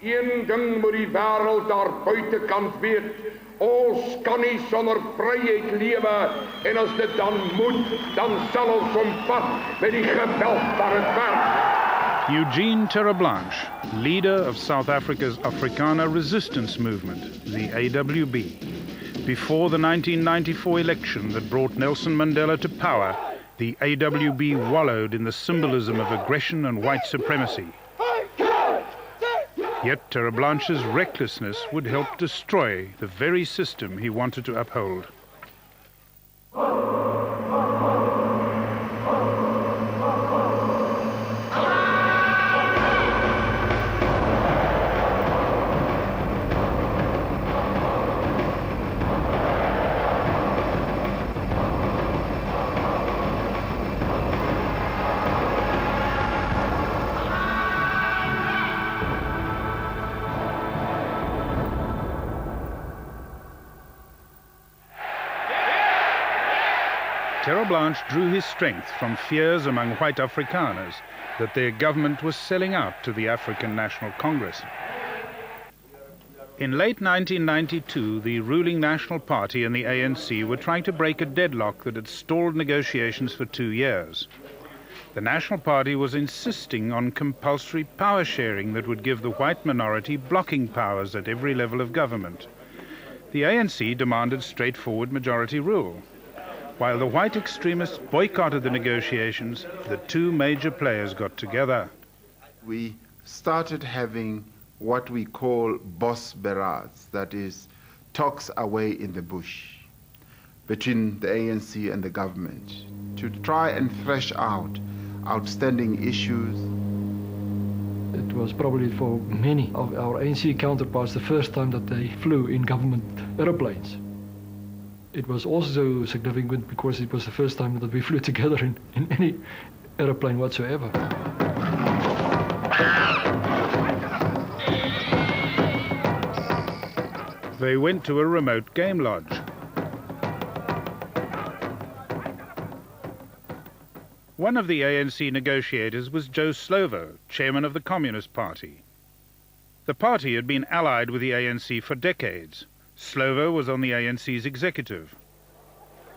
Een ding moet die wêreld daar buitekant weet. Ons kan nie sonder vryheid lewe en as dit dan moet, dan sal ons hom vat met die geweld waar dit werk. Eugene Terreblanche, leader of South Africa's Afrikaner resistance movement, the AWB. Before the 1994 election that brought Nelson Mandela to power, the AWB wallowed in the symbolism of aggression and white supremacy. Yet Terreblanche's recklessness would help destroy the very system he wanted to uphold. Terreblanche drew his strength from fears among white Afrikaners that their government was selling out to the African National Congress. In late 1992, the ruling National Party and the ANC were trying to break a deadlock that had stalled negotiations for 2 years. The National Party was insisting on compulsory power sharing that would give the white minority blocking powers at every level of government. The ANC demanded straightforward majority rule. While the white extremists boycotted the negotiations, the two major players got together. We started having what we call boss berats, that is, talks away in the bush between the ANC and the government to try and thresh out outstanding issues. It was probably for many of our ANC counterparts the first time that they flew in government aeroplanes. It was also significant because it was the first time that we flew together in any aeroplane whatsoever. They went to a remote game lodge. One of the ANC negotiators was Joe Slovo, chairman of the Communist Party. The party had been allied with the ANC for decades. Slovo was on the ANC's executive.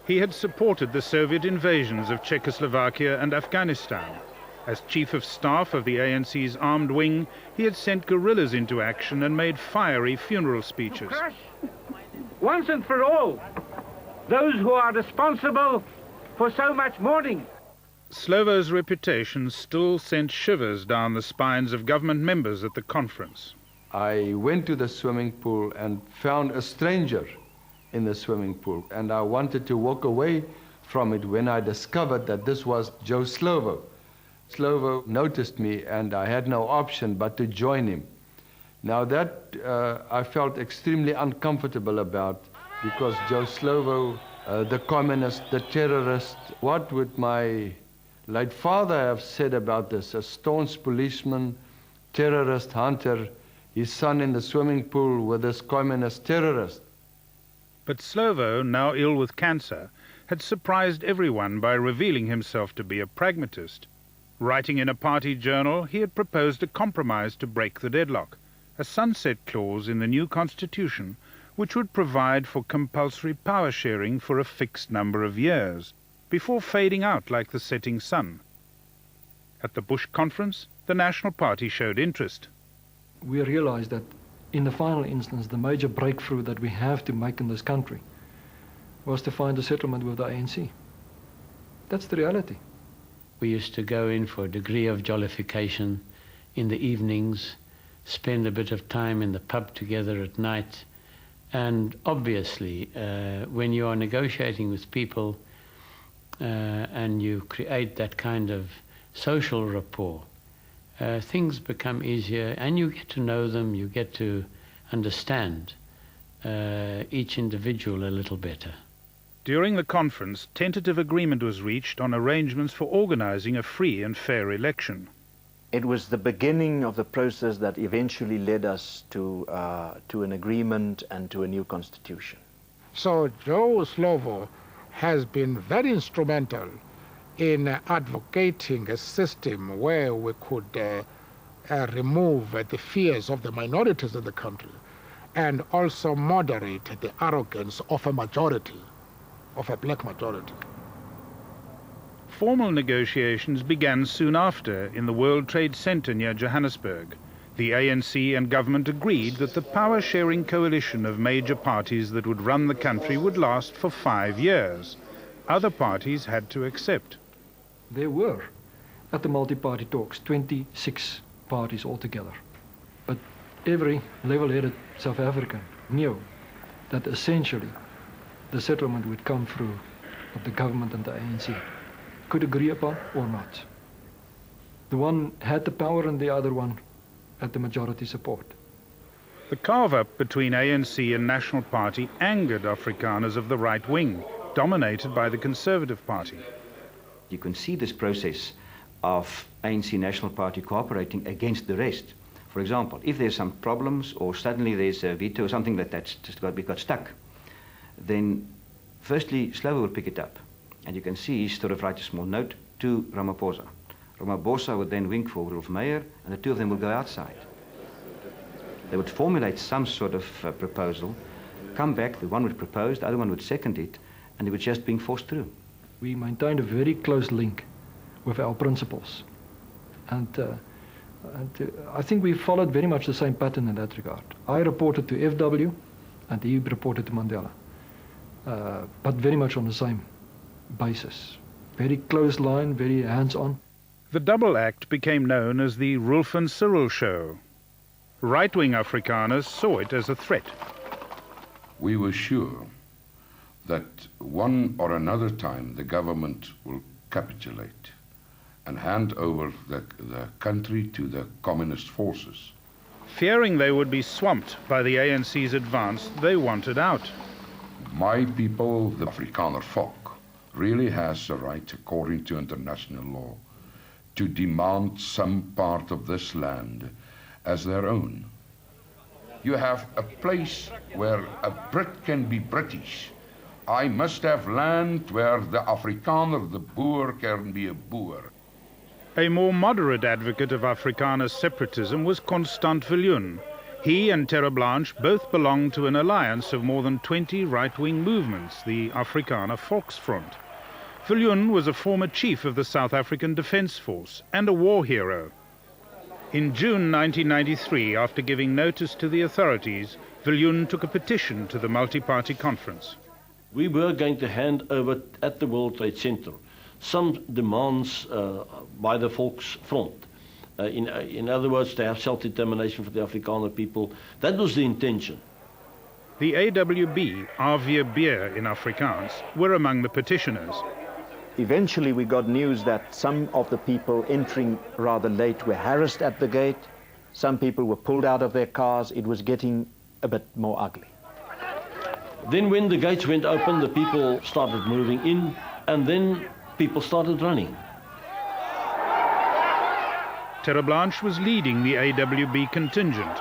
He had supported the Soviet invasions of Czechoslovakia and Afghanistan. As chief of staff of the ANC's armed wing, he had sent guerrillas into action and made fiery funeral speeches. To crush, once and for all, those who are responsible for so much mourning. Slovo's reputation still sent shivers down the spines of government members at the conference. I went to the swimming pool and found a stranger in the swimming pool, and I wanted to walk away from it when I discovered that this was Joe Slovo. Slovo noticed me, and I had no option but to join him. Now that I felt extremely uncomfortable about, because Joe Slovo, the communist, the terrorist, what would my late father have said about this? A staunch policeman, terrorist hunter, his son in the swimming pool with this communist terrorist. But Slovo, now ill with cancer, had surprised everyone by revealing himself to be a pragmatist. Writing in a party journal, he had proposed a compromise to break the deadlock, a sunset clause in the new constitution which would provide for compulsory power sharing for a fixed number of years, before fading out like the setting sun. At the Bush conference, the National Party showed interest. We realized that in the final instance, the major breakthrough that we have to make in this country was to find a settlement with the ANC. That's the reality. We used to go in for a degree of jollification in the evenings, spend a bit of time in the pub together at night, and obviously when you are negotiating with people and you create that kind of social rapport, things become easier, and you get to know them, you get to understand each individual a little better. During the conference, tentative agreement was reached on arrangements for organizing a free and fair election. It was the beginning of the process that eventually led us to an agreement and to a new constitution. So Joe Slovo has been very instrumental in advocating a system where we could remove the fears of the minorities in the country and also moderate the arrogance of a majority, of a black majority. Formal negotiations began soon after in the World Trade Center near Johannesburg. The ANC and government agreed that the power-sharing coalition of major parties that would run the country would last for 5 years. Other parties had to accept. There were, at the multi-party talks, 26 parties altogether. But every level-headed South African knew that essentially the settlement would come through what the government and the ANC could agree upon or not. The one had the power and the other one had the majority support. The carve-up between ANC and National Party angered Afrikaners of the right wing, dominated by the Conservative Party. You can see this process of ANC National Party cooperating against the rest. For example, if there's some problems or suddenly there's a veto or something that's just got stuck, then firstly Slovo will pick it up. And you can see he sort of write a small note to Ramaphosa. Ramaphosa would then wink for Rolf Meyer, and the two of them would go outside. They would formulate some sort of proposal, come back, the one would propose, the other one would second it, and it was just being forced through. We maintained a very close link with our principals. And I think we followed very much the same pattern in that regard. I reported to FW, and he reported to Mandela, but very much on the same basis. Very close line, very hands-on. The double act became known as the Rolf and Cyril show. Right-wing Afrikaners saw it as a threat. We were sure that one or another time the government will capitulate and hand over the country to the communist forces. Fearing they would be swamped by the ANC's advance, they wanted out. My people, the Afrikaner folk, really has a right, according to international law, to demand some part of this land as their own. You have a place where a Brit can be British. I must have land where the Afrikaner, the Boer, can be a Boer. A more moderate advocate of Afrikaner separatism was Constant Viljoen. He and Terre Blanche both belonged to an alliance of more than 20 right-wing movements, the Afrikaner Volksfront. Viljoen was a former chief of the South African Defence Force and a war hero. In June 1993, after giving notice to the authorities, Viljoen took a petition to the multi-party conference. We were going to hand over at the World Trade Center some demands by the Volksfront. In other words, to have self-determination for the Afrikaner people. That was the intention. The AWB, Avia Beer in Afrikaans, were among the petitioners. Eventually we got news that some of the people entering rather late were harassed at the gate. Some people were pulled out of their cars. It was getting a bit more ugly. Then when the gates went open, the people started moving in, and then people started running. Terre Blanche was leading the AWB contingent.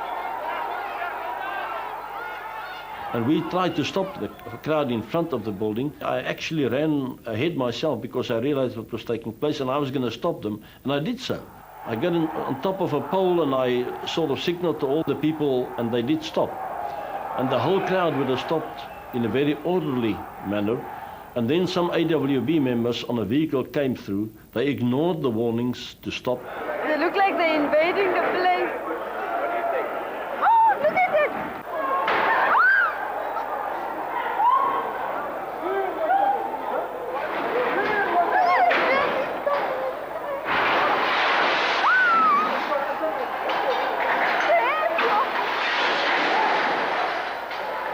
And we tried to stop the crowd in front of the building. I actually ran ahead myself because I realized what was taking place and I was going to stop them, and I did so. I got on top of a pole and I sort of signaled to all the people, and they did stop. And the whole crowd would have stopped in a very orderly manner. And then some AWB members on a vehicle came through. They ignored the warnings to stop. They look like they're invading the place. Oh, look at it!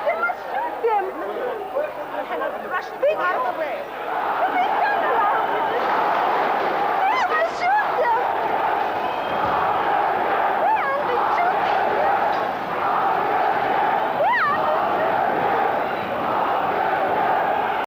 They must shoot them. Speak out of the way.